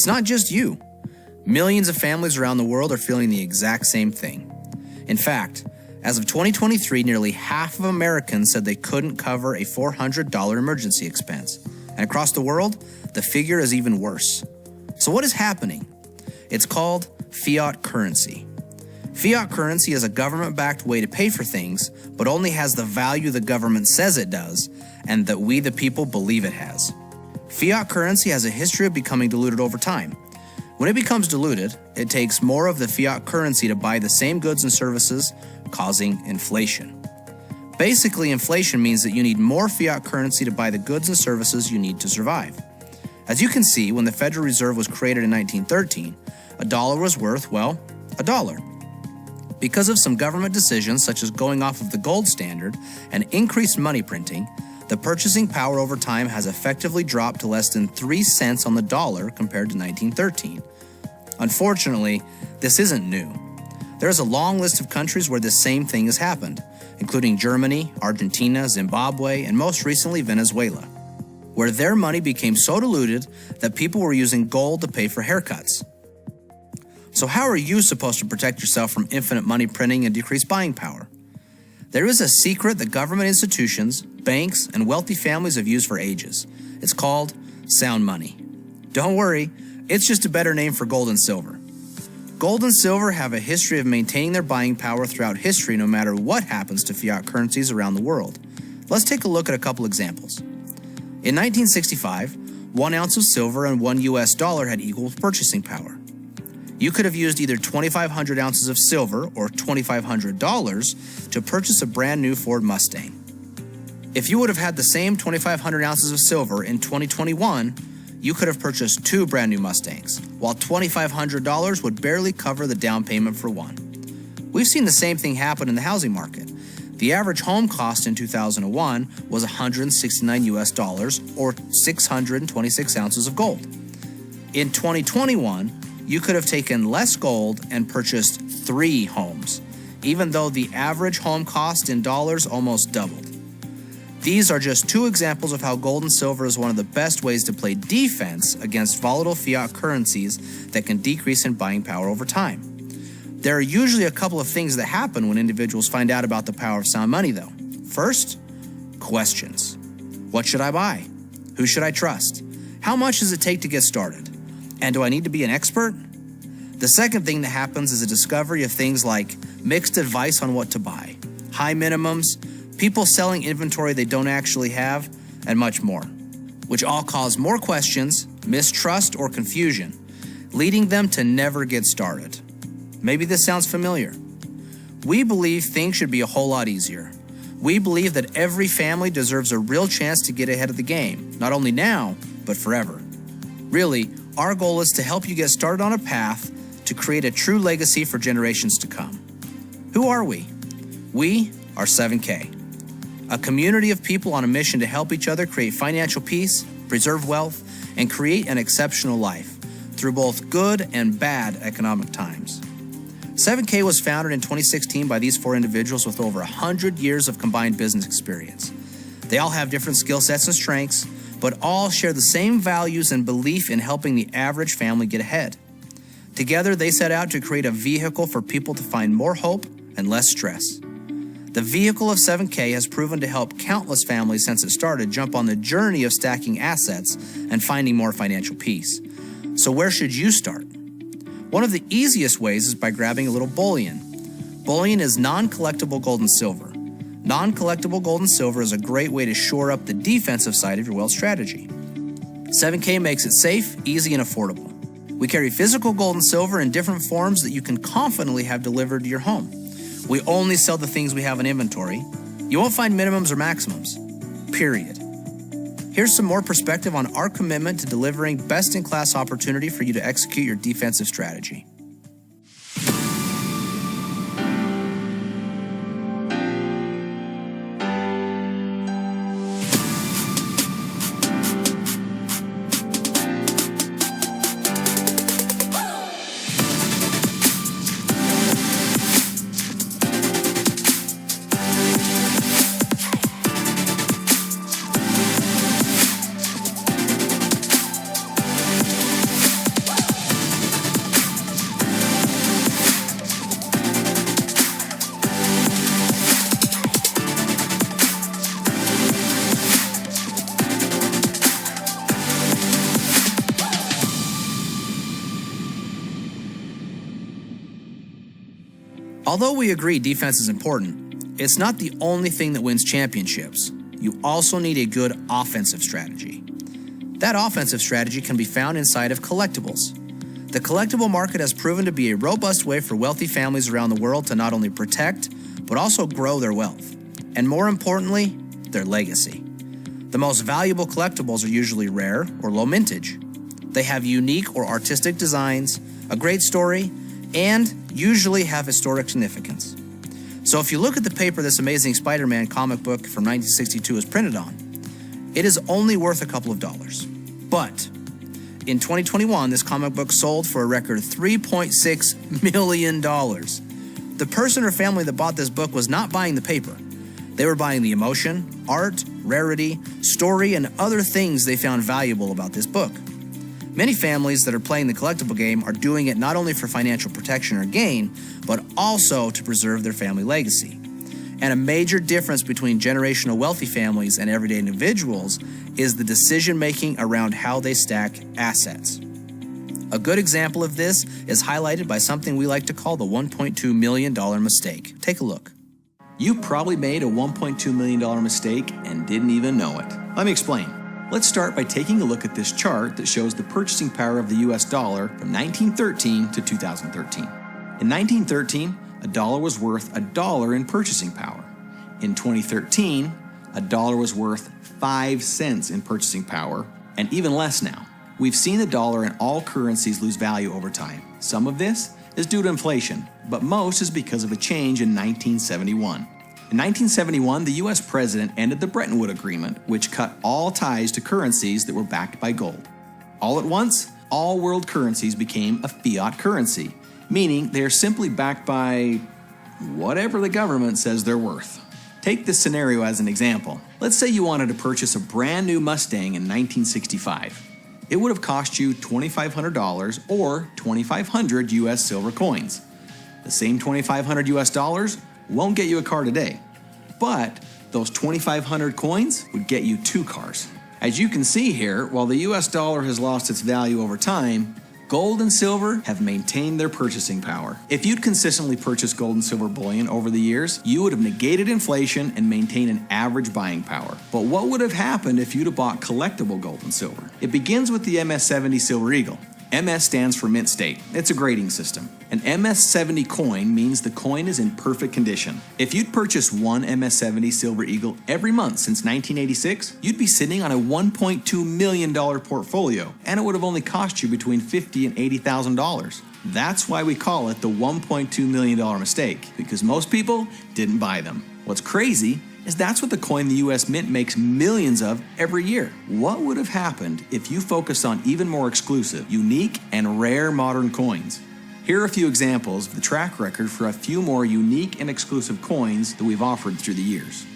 It's not just you. Millions of families around the world are feeling the exact same thing. In fact, as of 2023, nearly half of Americans said they couldn't cover a $400 emergency expense. And across the world, the figure is even worse. So what is happening? It's called fiat currency. Fiat currency is a government-backed way to pay for things, but only has the value the government says it does, and that we the people believe it has. Fiat currency has a history of becoming diluted over time. When it becomes diluted, it takes more of the fiat currency to buy the same goods and services, causing inflation. Basically, inflation means that you need more fiat currency to buy the goods and services you need to survive. As you can see, when the Federal Reserve was created in 1913, a dollar was worth, well, a dollar. Because of some government decisions, such as going off of the gold standard and increased money printing, the purchasing power over time has effectively dropped to less than 3 cents on the dollar compared to 1913. Unfortunately, this isn't new. There is a long list of countries where this same thing has happened, including Germany, Argentina, Zimbabwe, and most recently Venezuela, where their money became so diluted that people were using gold to pay for haircuts. So how are you supposed to protect yourself from infinite money printing and decreased buying power? There is a secret that government institutions, banks, and wealthy families have used for ages. It's called sound money. Don't worry, it's just a better name for gold and silver. Gold and silver have a history of maintaining their buying power throughout history no matter what happens to fiat currencies around the world. Let's take a look at a couple examples. In 1965, 1 ounce of silver and $1 had equal purchasing power. You could have used either 2,500 ounces of silver or $2,500 to purchase a brand new Ford Mustang. If you would have had the same 2,500 ounces of silver in 2021, you could have purchased 2 brand new Mustangs, while $2,500 would barely cover the down payment for one. We've seen the same thing happen in the housing market. The average home cost in 2001 was $169 or 626 ounces of gold. In 2021, you could have taken less gold and purchased 3 homes, even though the average home cost in dollars almost doubled. These are just 2 examples of how gold and silver is one of the best ways to play defense against volatile fiat currencies that can decrease in buying power over time. There are usually a couple of things that happen when individuals find out about the power of sound money, though. First, questions. What should I buy? Who should I trust? How much does it take to get started? And do I need to be an expert? The second thing that happens is a discovery of things like mixed advice on what to buy, high minimums, people selling inventory they don't actually have, and much more, which all cause more questions, mistrust, or confusion, leading them to never get started. Maybe this sounds familiar. We believe things should be a whole lot easier. We believe that every family deserves a real chance to get ahead of the game, not only now, but forever. Really, our goal is to help you get started on a path to create a true legacy for generations to come. Who are we? We are 7K, a community of people on a mission to help each other create financial peace, preserve wealth, and create an exceptional life through both good and bad economic times. 7K was founded in 2016 by these 4 individuals with over 100 years of combined business experience. They all have different skill sets and strengths, but all share the same values and belief in helping the average family get ahead. Together, they set out to create a vehicle for people to find more hope and less stress. The vehicle of 7K has proven to help countless families since it started jump on the journey of stacking assets and finding more financial peace. So where should you start? One of the easiest ways is by grabbing a little bullion. Bullion is non-collectible gold and silver. Non-collectible gold and silver is a great way to shore up the defensive side of your wealth strategy. 7K makes it safe, easy, and affordable. We carry physical gold and silver in different forms that you can confidently have delivered to your home. We only sell the things we have in inventory. You won't find minimums or maximums. Period. Here's some more perspective on our commitment to delivering best-in-class opportunity for you to execute your defensive strategy. Although we agree defense is important, it's not the only thing that wins championships. You also need a good offensive strategy. That offensive strategy can be found inside of collectibles. The collectible market has proven to be a robust way for wealthy families around the world to not only protect, but also grow their wealth. And more importantly, their legacy. The most valuable collectibles are usually rare or low mintage. They have unique or artistic designs, a great story, and usually have historic significance. So if you look at the paper this Amazing Spider-Man comic book from 1962 is printed on, it is only worth a couple of dollars. But in 2021, this comic book sold for a record $3.6 million. The person or family that bought this book was not buying the paper. They were buying the emotion, art, rarity, story, and other things they found valuable about this book. Many families that are playing the collectible game are doing it not only for financial protection or gain, but also to preserve their family legacy. And a major difference between generational wealthy families and everyday individuals is the decision-making around how they stack assets. A good example of this is highlighted by something we like to call the $1.2 million mistake. Take a look. You probably made a $1.2 million mistake and didn't even know it. Let me explain. Let's start by taking a look at this chart that shows the purchasing power of the US dollar from 1913 to 2013. In 1913, a dollar was worth $1 in purchasing power. In 2013, a dollar was worth 5 cents in purchasing power, and even less now. We've seen the dollar and all currencies lose value over time. Some of this is due to inflation, but most is because of a change in 1971. In 1971, the U.S. president ended the Bretton Woods Agreement, which cut all ties to currencies that were backed by gold. All at once, all world currencies became a fiat currency, meaning they are simply backed by whatever the government says they're worth. Take this scenario as an example. Let's say you wanted to purchase a brand new Mustang in 1965. It would have cost you $2,500 or 2,500 US silver coins. The same 2,500 US dollars won't get you a car today, but those 2,500 coins would get you 2 cars. As you can see here, while the US dollar has lost its value over time, gold and silver have maintained their purchasing power. If you'd consistently purchased gold and silver bullion over the years, you would have negated inflation and maintained an average buying power. But what would have happened if you'd have bought collectible gold and silver? It begins with the MS-70 Silver Eagle. MS stands for mint state. It's a grading system. An MS-70 coin means the coin is in perfect condition. If you'd purchased one MS-70 Silver Eagle every month since 1986, you'd be sitting on a $1.2 million portfolio, and it would have only cost you between $50,000 and $80,000. That's why we call it the $1.2 million mistake, because most people didn't buy them. What's crazy is that's what the coin the US Mint makes millions of every year. What would have happened if you focused on even more exclusive, unique, and rare modern coins? Here are a few examples of the track record for a few more unique and exclusive coins that we've offered through the years.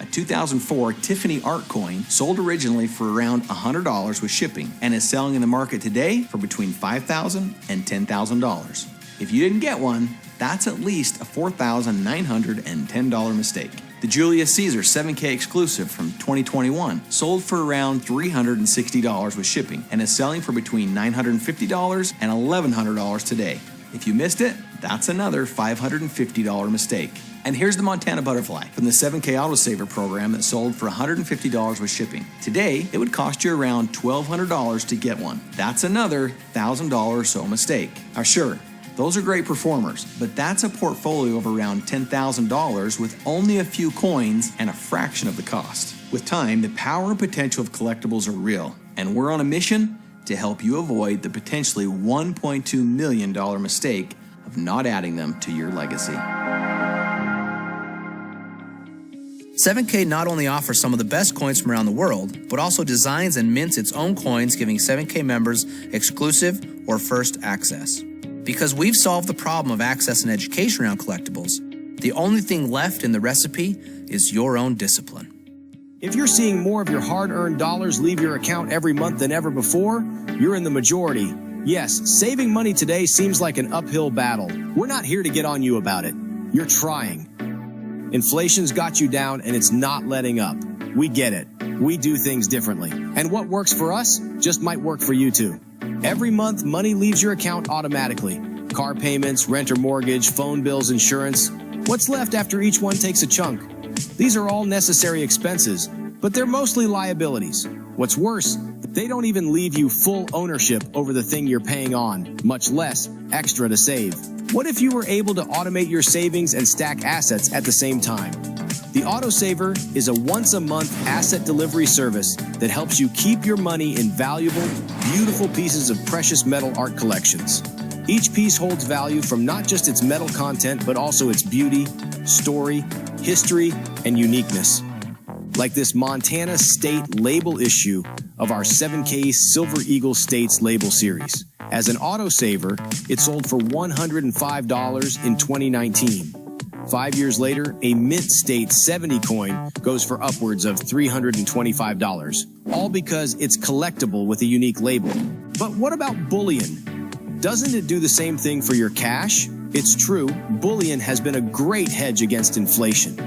A 2004 Tiffany art coin sold originally for around $100 with shipping and is selling in the market today for between $5,000 and $10,000. If you didn't get one, that's at least a $4,910 mistake. The Julius Caesar 7K exclusive from 2021 sold for around $360 with shipping and is selling for between $950 and $1,100 today. If you missed it, that's another $550 mistake. And here's the Montana Butterfly from the 7K Autosaver program that sold for $150 with shipping. Today, it would cost you around $1,200 to get one. That's another $1,000 or so mistake. Now sure, those are great performers, but that's a portfolio of around $10,000 with only a few coins and a fraction of the cost. With time, the power and potential of collectibles are real, and we're on a mission to help you avoid the potentially $1.2 million mistake of not adding them to your legacy. 7K not only offers some of the best coins from around the world, but also designs and mints its own coins, giving 7K members exclusive or first access. Because we've solved the problem of access and education around collectibles, the only thing left in the recipe is your own discipline. If you're seeing more of your hard-earned dollars leave your account every month than ever before, you're in the majority. Yes, saving money today seems like an uphill battle. We're not here to get on you about it. You're trying. Inflation's got you down and it's not letting up. We get it. We do things differently. And what works for us just might work for you too. Every month, money leaves your account automatically. Car payments, rent or mortgage, phone bills, insurance. What's left after each one takes a chunk? These are all necessary expenses, but they're mostly liabilities. What's worse, they don't even leave you full ownership over the thing you're paying on, much less extra to save. What if you were able to automate your savings and stack assets at the same time? The Autosaver is a once-a-month asset delivery service that helps you keep your money in valuable, beautiful pieces of precious metal art collections. Each piece holds value from not just its metal content, but also its beauty, story, history, and uniqueness. Like this Montana State label issue of our 7K Silver Eagle States label series. As an Autosaver, it sold for $105 in 2019. 5 years later, a Mint State 70 coin goes for upwards of $325, all because it's collectible with a unique label. But what about bullion? Doesn't it do the same thing for your cash? It's true, bullion has been a great hedge against inflation.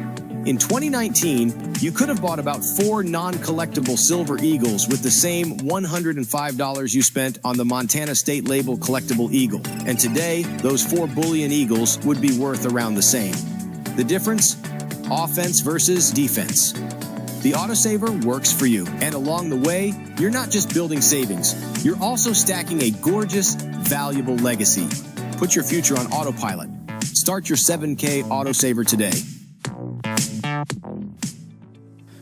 In 2019, you could have bought about 4 non-collectible Silver Eagles with the same $105 you spent on the Montana State label collectible Eagle. And today, those 4 bullion Eagles would be worth around the same. The difference? Offense versus defense. The Autosaver works for you. And along the way, you're not just building savings. You're also stacking a gorgeous, valuable legacy. Put your future on autopilot. Start your 7K Autosaver today.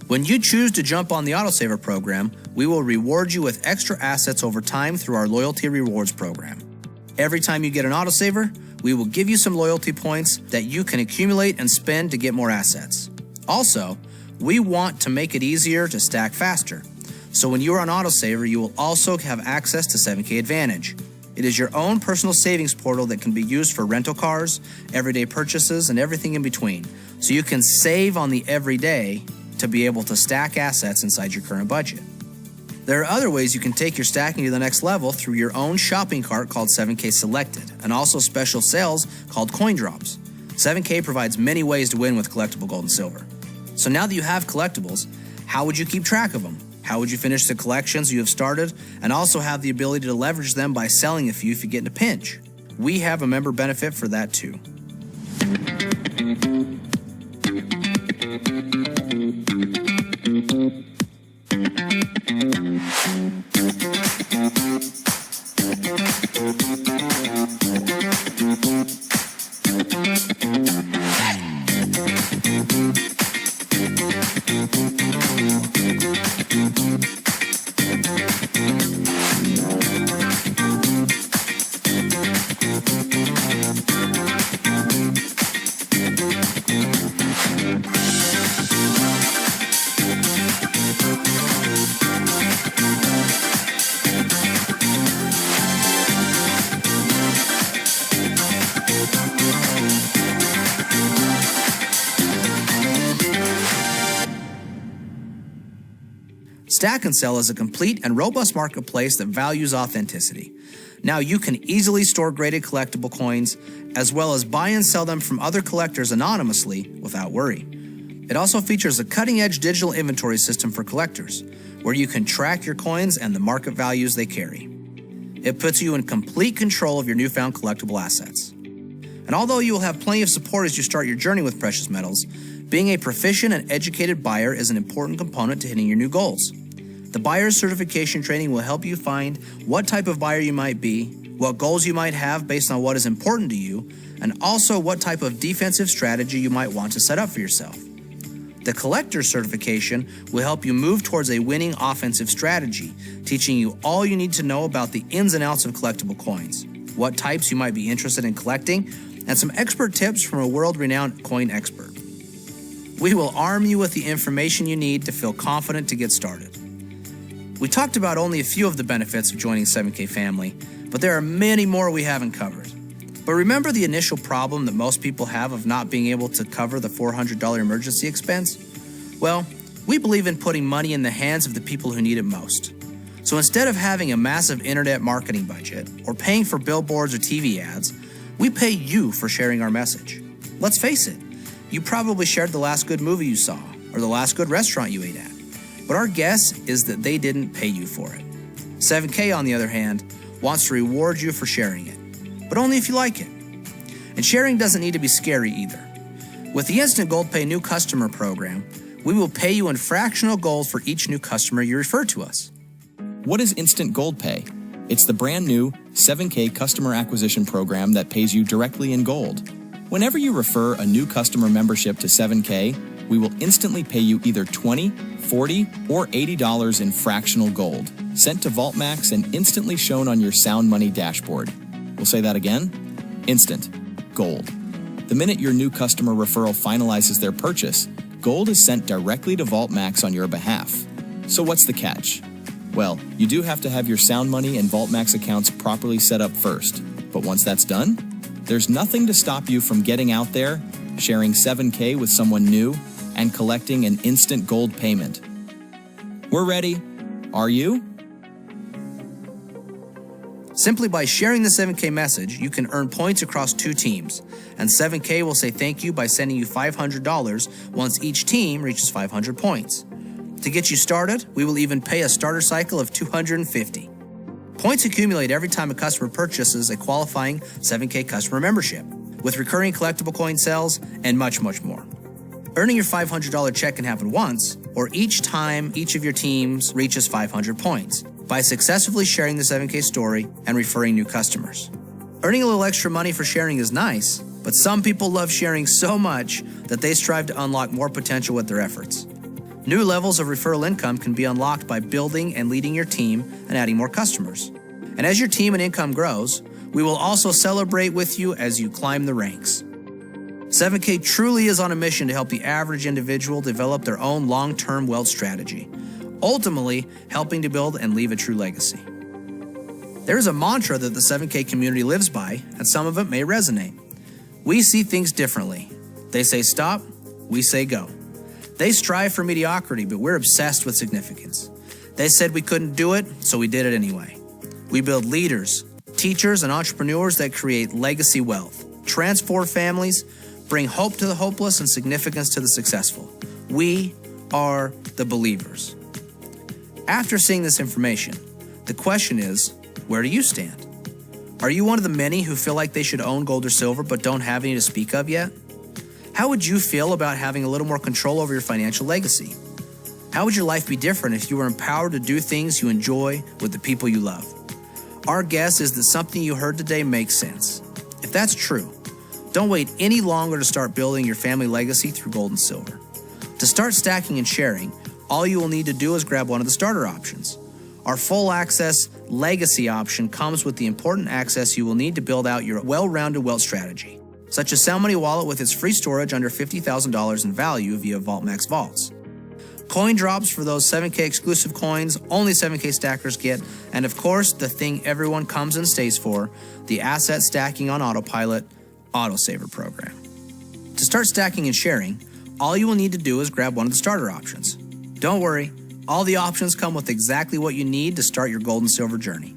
When you choose to jump on the Autosaver program, we will reward you with extra assets over time through our loyalty rewards program. Every time you get an Autosaver, we will give you some loyalty points that you can accumulate and spend to get more assets. Also, we want to make it easier to stack faster. So when you are on Autosaver, you will also have access to 7K Advantage. It is your own personal savings portal that can be used for rental cars, everyday purchases, and everything in between. So you can save on the everyday to be able to stack assets inside your current budget. There are other ways you can take your stacking to the next level through your own shopping cart called 7K Selected, and also special sales called Coin Drops. 7K provides many ways to win with collectible gold and silver. So now that you have collectibles, how would you keep track of them? How would you finish the collections you have started and also have the ability to leverage them by selling a few if you get in a pinch? We have a member benefit for that too. Stack and Sell is a complete and robust marketplace that values authenticity. Now you can easily store graded collectible coins, as well as buy and sell them from other collectors anonymously without worry. It also features a cutting-edge digital inventory system for collectors, where you can track your coins and the market values they carry. It puts you in complete control of your newfound collectible assets. And although you will have plenty of support as you start your journey with precious metals, being a proficient and educated buyer is an important component to hitting your new goals. The buyer's certification training will help you find what type of buyer you might be, what goals you might have based on what is important to you, and also what type of defensive strategy you might want to set up for yourself. The collector's certification will help you move towards a winning offensive strategy, teaching you all you need to know about the ins and outs of collectible coins, what types you might be interested in collecting, and some expert tips from a world-renowned coin expert. We will arm you with the information you need to feel confident to get started. We talked about only a few of the benefits of joining 7K family, but there are many more we haven't covered. But remember the initial problem that most people have of not being able to cover the $400 emergency expense? Well, we believe in putting money in the hands of the people who need it most. So instead of having a massive internet marketing budget or paying for billboards or TV ads, we pay you for sharing our message. Let's face it, you probably shared the last good movie you saw or the last good restaurant you ate at. But our guess is that they didn't pay you for it. 7K, on the other hand, wants to reward you for sharing it. but only if you like it. And sharing doesn't need to be scary either. With the Instant Gold Pay New Customer Program, we will pay you in fractional gold for each new customer you refer to us. What is Instant Gold Pay? It's the brand new 7K customer acquisition program that pays you directly in gold. Whenever you refer a new customer membership to 7K, we will instantly pay you either $20, $40, or $80 in fractional gold, sent to VaultMax and instantly shown on your Sound Money dashboard. We'll say that again. Instant gold. The minute your new customer referral finalizes their purchase, gold is sent directly to VaultMax on your behalf. So what's the catch? Well, you do have to have your Sound Money and VaultMax accounts properly set up first. But once that's done, there's nothing to stop you from getting out there, sharing 7K with someone new, and collecting an instant gold payment. We're ready. Are you? Simply by sharing the 7K message, you can earn points across 2 teams, and 7K will say thank you by sending you $500 once each team reaches 500 points. To get you started, we will even pay a starter cycle of 250. Points accumulate every time a customer purchases a qualifying 7K customer membership, with recurring collectible coin sales and much, much more. Earning your $500 check can happen once, or each time each of your teams reaches 500 points, by successfully sharing the 7K story and referring new customers. Earning a little extra money for sharing is nice, but some people love sharing so much that they strive to unlock more potential with their efforts. New levels of referral income can be unlocked by building and leading your team and adding more customers. And as your team and income grows, we will also celebrate with you as you climb the ranks. 7K truly is on a mission to help the average individual develop their own long-term wealth strategy, ultimately helping to build and leave a true legacy. There is a mantra that the 7K community lives by, and some of it may resonate. We see things differently. They say stop, we say go. They strive for mediocrity, but we're obsessed with significance. They said we couldn't do it, so we did it anyway. We build leaders, teachers, and entrepreneurs that create legacy wealth, transform families, bring hope to the hopeless and significance to the successful. We are the believers. After seeing this information, the question is, where do you stand? Are you one of the many who feel like they should own gold or silver but don't have any to speak of yet? How would you feel about having a little more control over your financial legacy? How would your life be different if you were empowered to do things you enjoy with the people you love? Our guess is that something you heard today makes sense. If that's true, don't wait any longer to start building your family legacy through gold and silver. To start stacking and sharing, all you will need to do is grab one of the starter options. Our full access legacy option comes with the important access you will need to build out your well-rounded wealth strategy, such as Sound Money Wallet with its free storage under $50,000 in value via VaultMax Vaults. Coin drops for those 7K exclusive coins only 7K stackers get, and of course, the thing everyone comes and stays for, the asset stacking on autopilot autosaver program. To start stacking and sharing, all you will need to do is grab one of the starter options. Don't worry, all the options come with exactly what you need to start your gold and silver journey.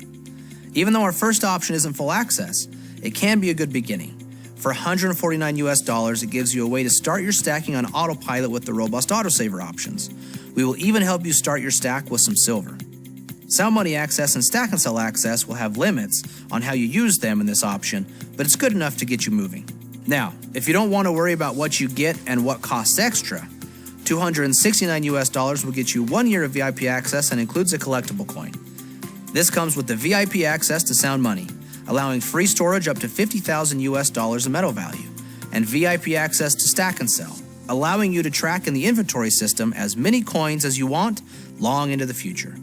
Even though our first option isn't full access, it can be a good beginning. For $149, it gives you a way to start your stacking on autopilot with the robust autosaver options. We will even help you start your stack with some silver. Sound Money Access and Stack and Sell Access will have limits on how you use them in this option, but it's good enough to get you moving. Now, if you don't want to worry about what you get and what costs extra, $269 will get you 1 year of VIP access and includes a collectible coin. This comes with the VIP access to Sound Money, allowing free storage up to $50,000 in metal value, and VIP access to Stack and Sell, allowing you to track in the inventory system as many coins as you want long into the future.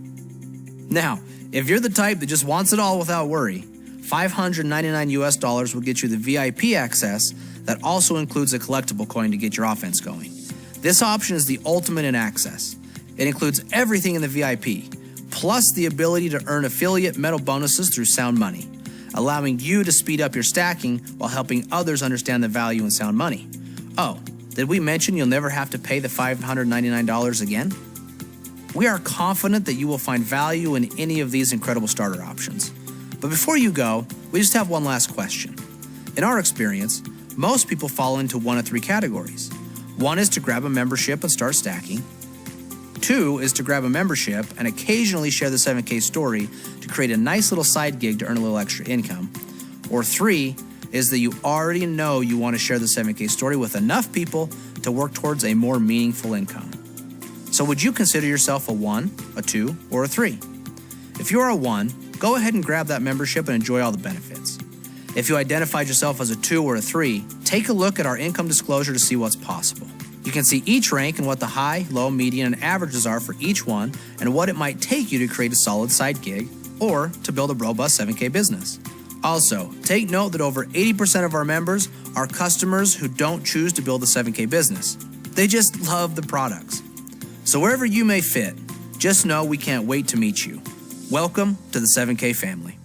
Now, if you're the type that just wants it all without worry, $599 will get you the VIP access that also includes a collectible coin to get your offense going. This option is the ultimate in access. It includes everything in the VIP, plus the ability to earn affiliate metal bonuses through Sound Money, allowing you to speed up your stacking while helping others understand the value in Sound Money. Oh, did we mention you'll never have to pay the $599 again? We are confident that you will find value in any of these incredible starter options. But before you go, we just have one last question. In our experience, most people fall into one of 3 categories. 1 is to grab a membership and start stacking. 2 is to grab a membership and occasionally share the 7K story to create a nice little side gig to earn a little extra income. Or 3 is that you already know you want to share the 7K story with enough people to work towards a more meaningful income. So would you consider yourself a 1, a 2, or a 3? If you are a 1, go ahead and grab that membership and enjoy all the benefits. If you identified yourself as a 2 or a 3, take a look at our income disclosure to see what's possible. You can see each rank and what the high, low, median, and averages are for each one and what it might take you to create a solid side gig or to build a robust 7K business. Also, take note that over 80% of our members are customers who don't choose to build a 7K business. They just love the products. So wherever you may fit, just know we can't wait to meet you. Welcome to the 7K family.